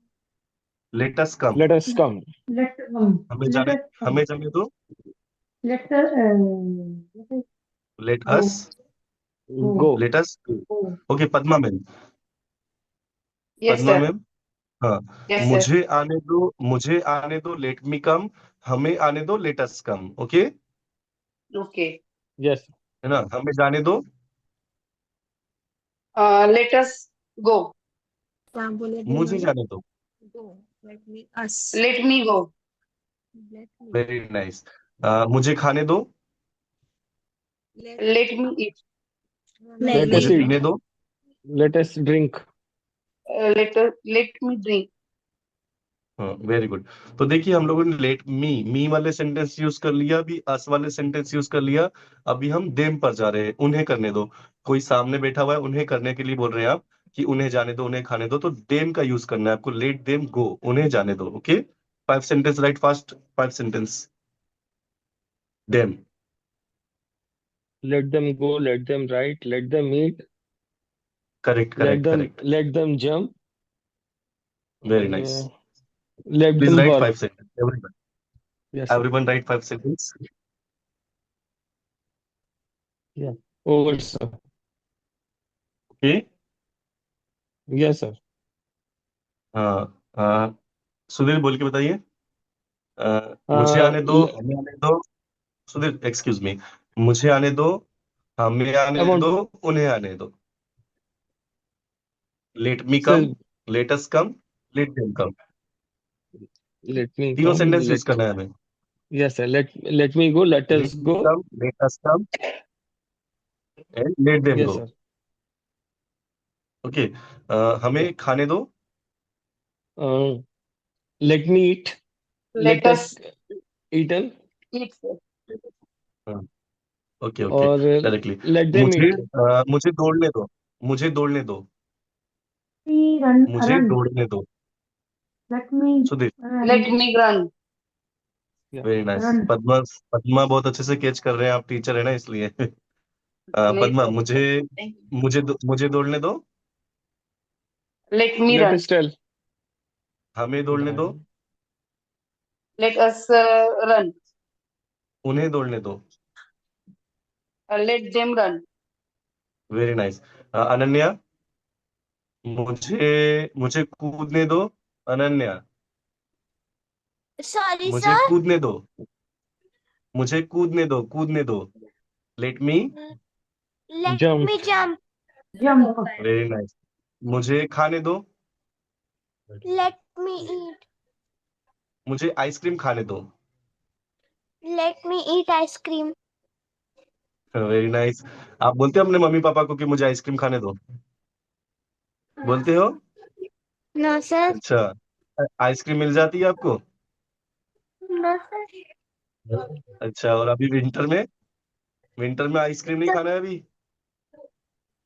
Let us come. Let us come. Let come. हमें Let जाने, us come. हमें जाने दो, Let us लेट go. अस, Go. Go. Let us. Go. Okay Padma ma'am. Yes, Padma sir. Ma'am. हाँ, Yes, sir. मुझे आने दो, मुझे आने दो, लेट मी कम। हमें आने दो, let us come. Okay, Okay. Yes, sir. है ना। हमें जाने दो, Let us go. क्या बोले मुझे बिमल? जाने दो। Go. Let me us. Let me go. Let me. Very nice. मुझे खाने दो, Let Let me eat. नहीं Let us मुझे नहीं. eat. पीने दो। Let us drink. Let me drink. हाँ, वेरी गुड। तो देखिए हम लोगों ने लेट मी वाले सेंटेंस यूज कर लिया, अभी अस वाले सेंटेंस यूज कर लिया। अभी हम देम पर जा रहे हैं, उन्हें करने दो। कोई सामने बैठा हुआ है, उन्हें करने के लिए बोल रहे हैं आप कि उन्हें जाने दो, उन्हें खाने दो, तो देम का यूज करना है आपको। लेट देम गो, उन्हें जाने दो। Okay. 5 sentence right fast, 5 sentence. Them. Let them go. Let them write. Let them eat. Correct correct correct. Let them jump. Very nice. Uh, let please them right work. 5 sentence everyone. Yes, sir. Everyone right 5 sentence. Yeah. Over, sir. Okay. Yes, sir. हाँ, हाँ, सुधीर बोल के बताइए। मुझे Uh, आने दो, हमें आने दो। Sudhir, excuse me. मुझे आने दो, हमें I आने want, दो, उन्हें आने दो। Let me come, sir, let us come, let them come. let me तीनों come, सेंटेंस यूज करना है हमें। yes, sir, let me go, let let us me go. Come, let us come, and let them Yes, go. sir. Okay. हमें खाने दो। Uh, let me eat, Let let us us eaten, eat, sir. हाँ, okay okay, or directly. let them मुझे eat. मुझे दौड़ने दो, मुझे दौड़ने दो, रन मुझे रन दौड़ने दो। लेट मी Sudhir, Let me run. Yeah. Very nice. Run Padma, Padma बहुत अच्छे से कैच कर रहे हैं, आप टीचर है ना इसलिए। नहीं, पद्मा, sir. मुझे दौड़ने दो, Let me Let run. us tell. हमें दौड़ने दो, Let us run. उन्हें दौड़ने दो। Let them run. Very nice. Ananya, मुझे मुझे कूदने दो। अनन्या, Sorry, मुझे sir. कूदने दो, मुझे कूदने दो, कूदने दो। लेट मी। Let Jump. me jump. Jump very nice. मुझे खाने दो, Let me eat. मुझे आइसक्रीम खाने दो। Let me eat ice cream. Very nice. आप बोलते हो अपने मम्मी पापा को कि मुझे आइसक्रीम खाने दो? बोलते हो? No, sir. अच्छा, आइसक्रीम मिल जाती है आपको? No, sir. अच्छा, और अभी विंटर में आइसक्रीम नहीं खाना है अभी?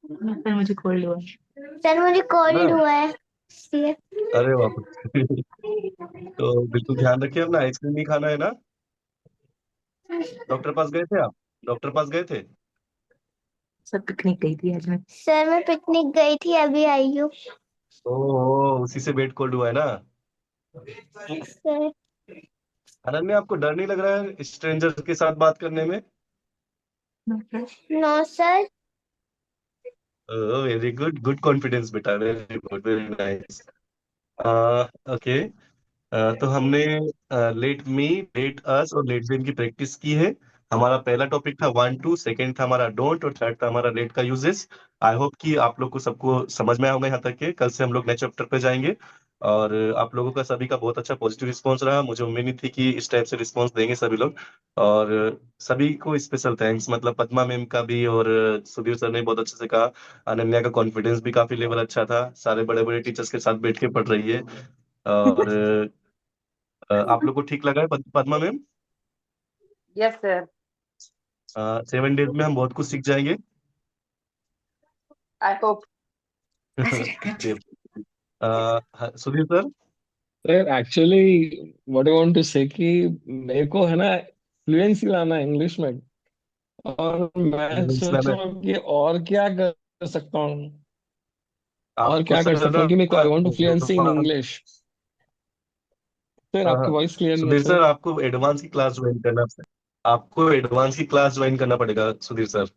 सर मुझे कोल्ड हुआ सर मुझे ना? कोल्ड हुआ है इसलिए। अरे बाप रे। तो बिल्कुल ध्यान रखिए अपना, आइसक्रीम नहीं खाना है ना। डॉक्टर पास गए थे आप? डॉक्टर पास गए थे? सर पिकनिक गई थी आज मैं सर मैं पिकनिक गई थी अभी आई हूँ। ओह, उसी से वेट कोल्ड हुआ है ना। सर अनन्या, आपको डर नहीं लग रहा है स्ट्रेंजर के साथ बात करने में? No sir. Oh, very good, good confidence बेटा, very good, very nice. Okay. तो हमने लेट मी, लेट अस और लेट देम की प्रैक्टिस की है। हमारा पहला टॉपिक था वन टू, सेकंड था हमारा डोंट, और थर्ड था हमारा लेट का यूजेस। आई होप कि आप लोग को सबको समझ में आया होगा यहाँ तक के। कल से हम लोग नए चैप्टर पे जाएंगे। और आप लोगों का सभी का बहुत अच्छा पॉजिटिव रिस्पॉन्स रहा। मुझे उम्मीद नहीं थी कि इस टाइप से रिस्पॉन्स देंगे सभी लोग। और सभी को स्पेशल थैंक्स, मतलब पद्मा मैम का भी, और सुधीर सर ने बहुत अच्छे से कहा। अनन्या का कॉन्फिडेंस भी काफी लेवल अच्छा था, सारे बड़े बड़े टीचर्स के साथ बैठ के पढ़ रही है। और आप लोग को ठीक लगा है पद्मा मैम? Yes, sir. 7 डेज में हम बहुत कुछ सीख जाएंगे। I hope. सुधीर sir. Sir actually what I want to say कि मेरे को है ना फ्लुएंसी लाना है इंग्लिश में, और मैं सोच रहा हूँ कि और क्या कर सकता हूँ, और आपको क्या कर सर सकता ना, हूँ कि मेरे को I want to fluency in English. Sir हाँ आपकी हाँ, वॉइस क्लियर नहीं है सुधीर सर। सर, आपको एडवांस की क्लास ज्वाइन करना, आपको एडवांस की क्लास ज्वाइन करना पड़ेगा सुधीर सर।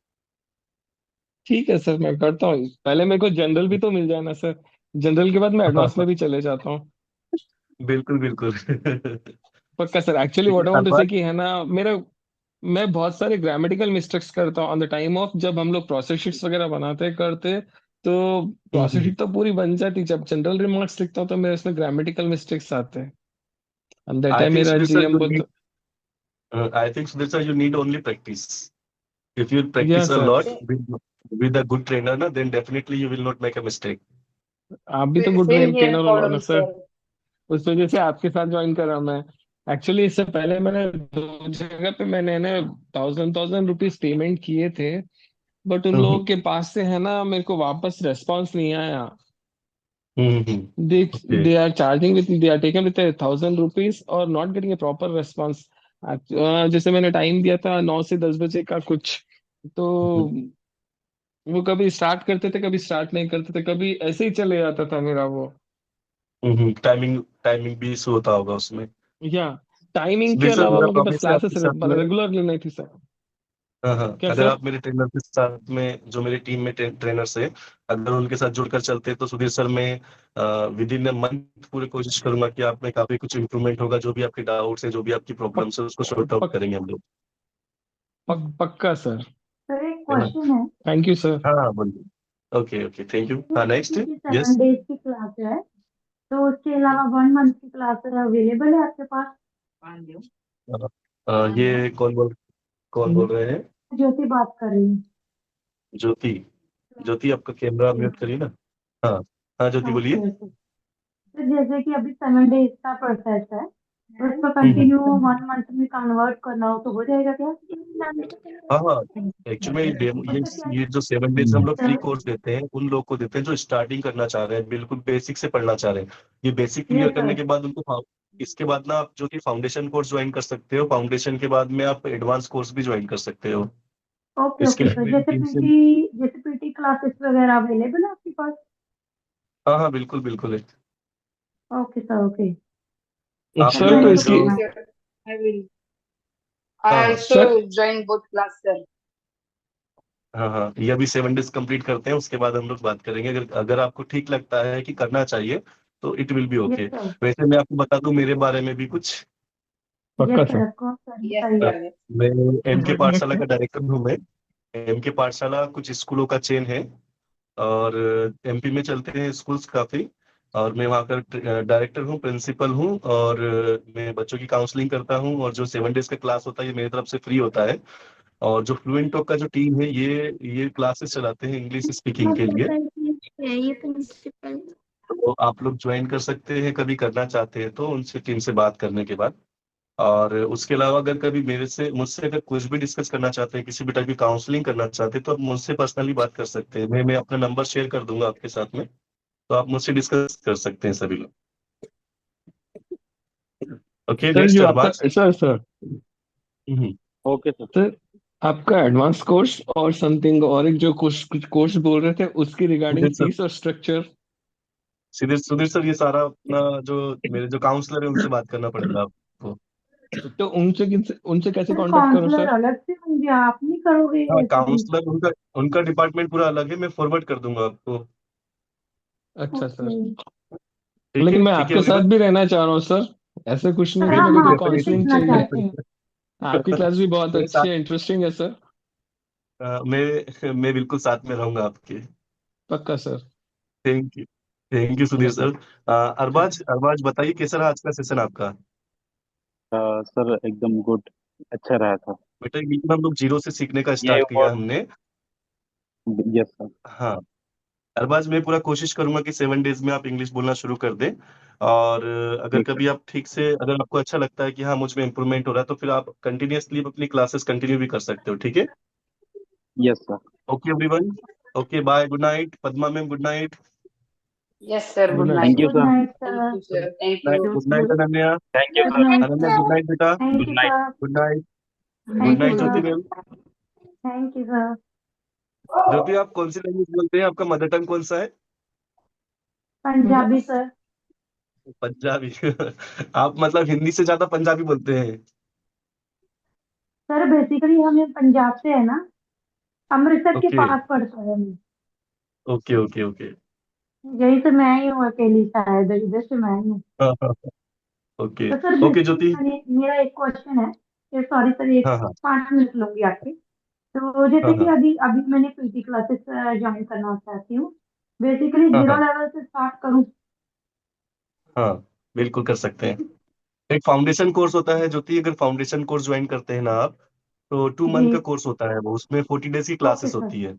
ठीक है सर, मैं करता हूँ। पहले मेरे को जनरल भी तो मिल जाए ना सर, जनरल के बाद मैं एडवांस में भी चले जाता हूँ। बिल्कुल बिल्कुल। पक्का सर। एक्चुअली व्हाट लेकिन आई हर वांट टू से बार। कि है ना मेरा, मैं बहुत सारे ग्रामेटिकल मिस्टेक्स करता हूँ ऑन द टाइम ऑफ, जब हम लोग प्रोसेस शीट्स वगैरह बनाते करते, तो प्रोसेस शीट तो पूरी बन जाती, जब जनरल रिमार्क्स लिखता हूँ तो मेरे इसमें ग्रामेटिकल मिस्टेक्स आते हैं, and that I time think मेरा सुधीर सर जीएम यू बोलते। Need I think Sudhir sir you need only practice. If you या practice a sir, lot with a good trainer na, then definitely you will not make a mistake. आप भी तो गुड Same here ट्रेनर हो for ना me, सर, sir. उस वजह से आपके साथ ज्वाइन करा मैं। एक्चुअली इससे पहले मैंने 2 जगह पे मैंने ना 1000 रुपीज पेमेंट किए थे, बट उन लोगों के पास से है ना मेरे को वापस रेस्पॉन्स नहीं आया। They Okay. They are charging with, they are taken with 1000 rupees और not getting a proper response. जैसे मैंने टाइम दिया था 9 से 10 बजे का कुछ, तो वो कभी स्टार्ट करते थे, कभी स्टार्ट नहीं करते थे, कभी ऐसे ही चले जाता था मेरा वो। टाइमिंग टाइमिंग भी इशू होता होगा उसमें। या टाइमिंग के सुधीर सर, अलावा मेरा मेरे पास प्रॉमिस है क्लासेस आपके साथ में। रेगुलरली नहीं थी सर। हाँ हाँ, क्या अगर सर? आप मेरे ट्रेनर के साथ में, जो मेरे टीम में ट्रेनर्स है, अगर उनके साथ जुड़कर चलते हैं तो सुधीर सर, मैं विद इन अ मंथ पूरी कोशिश करूंगा कि आप में काफी कुछ इम्प्रूवमेंट होगा। जो भी आपके डाउट्स है, जो भी आपकी पक, प्रॉब्लम्स है, उसको सॉर्ट आउट पक, करेंगे हम लोग। पक्का सर। सर एक है ना? क्वेश्चन है थैंक यू सर। हाँ हाँ, बोलिए। Okay okay, thank you. हाँ, नेक्स्ट। कि यस। 7 डेज की क्लास है, तो उसके अलावा 1 मंथ की क्लास अवेलेबल है आपके पास? ये कौन बोल रहे हैं? ज्योति बात कर रही हूँ। ज्योति। ज्योति, आपका कैमरा म्यूट करिए ना। हाँ। हाँ ज्योति, ओके बोलिए। ओके। तो जैसे कि अभी 7 डेज का प्रोसेस है, तो उसको हम्म। कंटिन्यू 1 मंथ में कन्वर्ट करना हो तो हो जाएगा क्या? हाँ हाँ, एक्चुअली में डेमो, ये जो 7 डेज हम लोग फ्री कोर्स देते हैं, उन लोग को देते हैं जो स्टार्टिंग करना चाह रहे हैं, बिल्कुल बेसिक से पढ़ना चाह रहे हैं। ये बेसिक क्लियर यस करने सर। के बाद उनको इसके बाद ना आप जो कि फाउंडेशन कोर्स ज्वाइन कर सकते हो। फाउंडेशन के बाद में आप एडवांस कोर्स भी ज्वाइन कर सकते हो। ओके इसके ओके लिए सर, मेरी जैसे टीम से। पीटी क्लासेस वगैरह अवेलेबल है आपके पास? हाँ हाँ, बिल्कुल बिल्कुल है। Okay sir, okay. आप सर सर तो मैंने Okay, तो इसकी, जो। okay, सुना है। sir. I will. हाँ I हाँ sir also join both class, sir. हाँ हाँ, ये अभी 7 डेज कंप्लीट करते हैं, उसके बाद हम लोग बात करेंगे। अगर अगर आपको ठीक लगता है कि करना चाहिए, तो it will be yes okay. Sir. वैसे मैं आपको बता दूं मेरे बारे में भी कुछ। पक्का yes sir. Sir, of course sir, Yes, अ, बताइए। sir. Yes. मैं एम के पाठशाला का डायरेक्टर हूँ। मैं एम के पाठशाला कुछ स्कूलों का चेन है, और एमपी में चलते हैं स्कूल्स काफी। और मैं वहाँ का डायरेक्टर हूँ, प्रिंसिपल हूँ, और मैं बच्चों की काउंसलिंग करता हूँ। और जो 7 डेज का क्लास होता है, ये मेरी तरफ से फ्री होता है। और जो फ्लुएंट टॉक का जो टीम है, ये क्लासेस चलाते हैं इंग्लिश स्पीकिंग के लिए। ये प्रिंसिपल। तो आप लोग ज्वाइन कर सकते हैं, कभी करना चाहते हैं तो उनसे, टीम से बात करने के बाद। और उसके अलावा अगर कभी मुझसे अगर कुछ भी डिस्कस करना चाहते हैं, किसी भी टाइप की काउंसलिंग करना चाहते हैं, तो आप मुझसे पर्सनली बात कर सकते हैं। मैं अपना नंबर शेयर कर दूंगा आपके साथ में, तो आप मुझसे डिस्कस कर सकते हैं सभी लोग। ओके, सर नेक्स्ट जो आपका, Arbaz. Sir hmm. Okay sir. Sir आपका एडवांस कोर्स और समथिंग और एक जो कुछ कोर्स बोल रहे थे उसकी रिगार्डिंग सुधीर सर, फीस और स्ट्रक्चर। सुधीर सर, ये सारा अपना जो मेरे जो काउंसलर है, उनसे बात करना पड़ेगा आपको। तो उनसे कैसे सर कांटेक्ट करूं काउंसलर सर? अलग से होंगे, आप नहीं करोगे हाँ, ऐसे भी? काउंसलर उनका उनका डिपार्टमेंट पूरा अलग है, मैं फॉरवर्ड कर दूंगा आपको। अच्छा ओके। सर। लेकिन मैं ठीक है आपके एवरीवन। साथ भी रहना चाह रहा हूँ सर। ऐसे कुछ नहीं सर कि हम मेरे बिल्कुल, को आपसे भी डेफिनेटली। काउंसलिंग सीखना चाहिए। चाहते हैं। आपकी क्लास भी बहुत मेरे साथ। अच्छी है, इंटरेस्टिंग है सर। मैं बिल्कुल साथ में रहूंगा आपके। पक्का sir. Thank you Sudhir sir. Arbaz Arbaz, बताइए कैसा रहा आज का सेशन आपका? सर एकदम गुड, अच्छा रहा था। बेटा, बिल्कुल हम लोग जीरो से सीखने का ये स्टार्ट बहुत। किया हमने। Yes sir. हाँ। अरबाज, मैं पूरा कोशिश करूंगा कि 7 डेज में आप इंग्लिश बोलना शुरू कर दें। और अगर ठीक सर। कभी आप ठीक से, अगर आपको अच्छा लगता है कि हाँ मुझ में इम्प्रूवमेंट हो रहा है, तो फिर आप कंटिन्यूअसली अपनी क्लासेस कंटिन्यू भी कर सकते हो। ठीक है। Yes sir. Okay everyone. Okay, bye, good night Padma ma'am, good night. Yes, sir. Good Good night night. Sir. Thank you good sir. Night Thank sir. you, sir. Thank you. Good night Ananya. Thank you good sir. Night Ananya, good sir. Night बेटा। Thank good you night. Sir. Good night. Good thank Good you night night. Jyoti sir. Ma'am. Thank you sir. Jyoti, आप कौन सी लैंग्वेज बोलते हैं? आपका मदर टंग कौन सा है? पंजाबी सर। पंजाबी। आप मतलब हिंदी से ज्यादा पंजाबी बोलते हैं? सर बेसिकली हमें पंजाब से है ना, अमृतसर के ओके पास पड़ता है हमें। Okay okay okay. यही से मैं ही हूँ अकेली, शायद इधर से मैं ही हूँ। हाँ हाँ। ओके तो सर ओके बेसिकली ज्योति। मेरा एक क्वेश्चन है, सॉरी सर, एक हाँ हाँ 5 मिनट लूंगी आपके। तो जैसे हाँ कि हाँ अभी अभी मैंने पीटी क्लासेस ज्वाइन करना चाहती हूँ, बेसिकली हाँ जीरो हाँ लेवल से स्टार्ट करूँ? हाँ, बिल्कुल कर सकते हैं। एक फाउंडेशन कोर्स होता है ज्योति, अगर फाउंडेशन कोर्स ज्वाइन करते हैं ना आप, तो 2 मंथ का जी। कोर्स होता है वो, उसमें 40 डेज की ओके क्लासेस सर। होती है।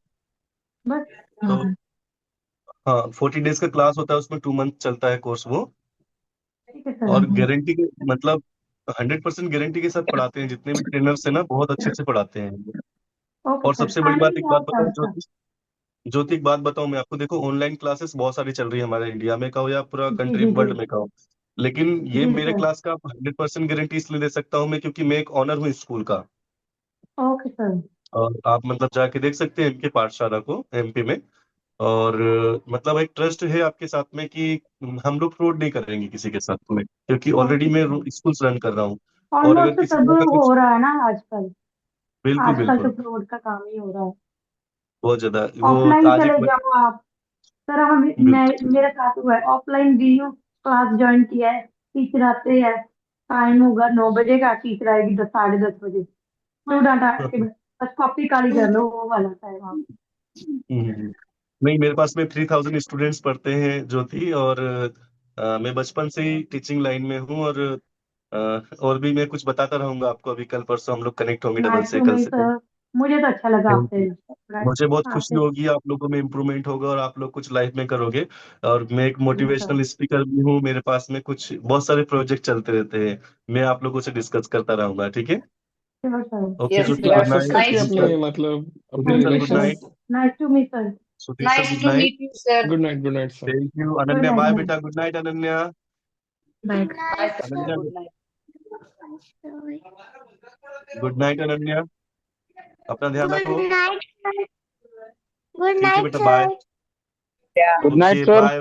बस। तो हाँ, 40 डेज का क्लास होता है, उसमें 2 मंथ चलता है कोर्स वो। ठीक है सर। और गारंटी के मतलब 100% गारंटी के साथ पढ़ाते हैं, जितने भी ट्रेनर्स हैं ना, बहुत अच्छे से पढ़ाते हैं। ओके और सर, सबसे बड़ी खाने बात, में एक क्या बात होता है बताऊं उसका? ज्योति, ज्योति एक बात बताऊं मैं आपको। देखो, ऑनलाइन क्लासेस बहुत सारी चल रही है हमारे इंडिया में कहो या पूरा जी कंट्री जी जी। वर्ल्ड में कहो। लेकिन ये जी मेरे सर। क्लास का 100% गारंटी इसलिए दे सकता हूँ मैं, क्योंकि मैं एक ऑनर हूँ स्कूल का। Okay sir. और आप मतलब जाके देख सकते हैं इनके पाठशाला को एमपी में। और मतलब एक ट्रस्ट है आपके साथ में कि हम लोग फ्रॉड नहीं करेंगे किसी के साथ में, क्योंकि ऑलरेडी ओके मैं सर। स्कूल्स रन कर रहा हूँ। और अगर ऑलमोस्ट किसी सब तरह का हो कुछ। रहा है ना आजकल। बिल्कुल आजकल तो बिल्कुल, फ्रॉड का काम ही हो रहा है। बहुत ज्यादा वो ऑफलाइन आज चले एक जाओ आप। सर हम बिल्कुल मेरे साथ हुआ है, ऑफलाइन भी हूँ, क्लास ज्वाइन किया है, टीचर आते हैं, टाइम होगा 9 बजे का, टीचर आएगी 10 साढ़े 10 बजे, स्टूडेंट आके बस कॉपी काली कर लो, वो वाला टाइम आप। हम्म। नहीं, मेरे पास में 3000 स्टूडेंट्स पढ़ते हैं ज्योति, और मैं बचपन से ही टीचिंग लाइन में हूँ, अ, और भी मैं कुछ बताता रहूंगा आपको, अभी कल परसों हम लोग कनेक्ट होंगे डबल नाइस से, टू कल मीट से। सर, मुझे तो अच्छा लगा थैंक आपसे यू। मुझे बहुत खुशी आपसे। होगी, आप लोगों में इम्प्रूवमेंट होगा और आप लोग कुछ लाइफ में करोगे। और मैं एक यस सर। मोटिवेशनल स्पीकर भी हूँ, मेरे पास में कुछ बहुत सारे प्रोजेक्ट चलते रहते हैं, मैं आप लोगों से डिस्कस करता रहूंगा, ठीक है। Sure sir. Okay Yes, Jyoti, इससे गुड डिस्कस नाइट। करके nice सुधीर to अपने सर, मतलब अपने Sudhir thank sir you good sir, relations. Night. Nice to meet sir. Sudhir sir nice good to night. meet you, sir. Good night sir. Thank you good Ananya, night bye ma'am. बेटा, good night Ananya. Bye. Good Bye, night, sir. sir. Ananya, Good night. Good night Ananya, अपना ध्यान Good रखो। night, sir. Good ठीक है night, बेटा, bye. sir. Yeah. Good night okay sir. Bye.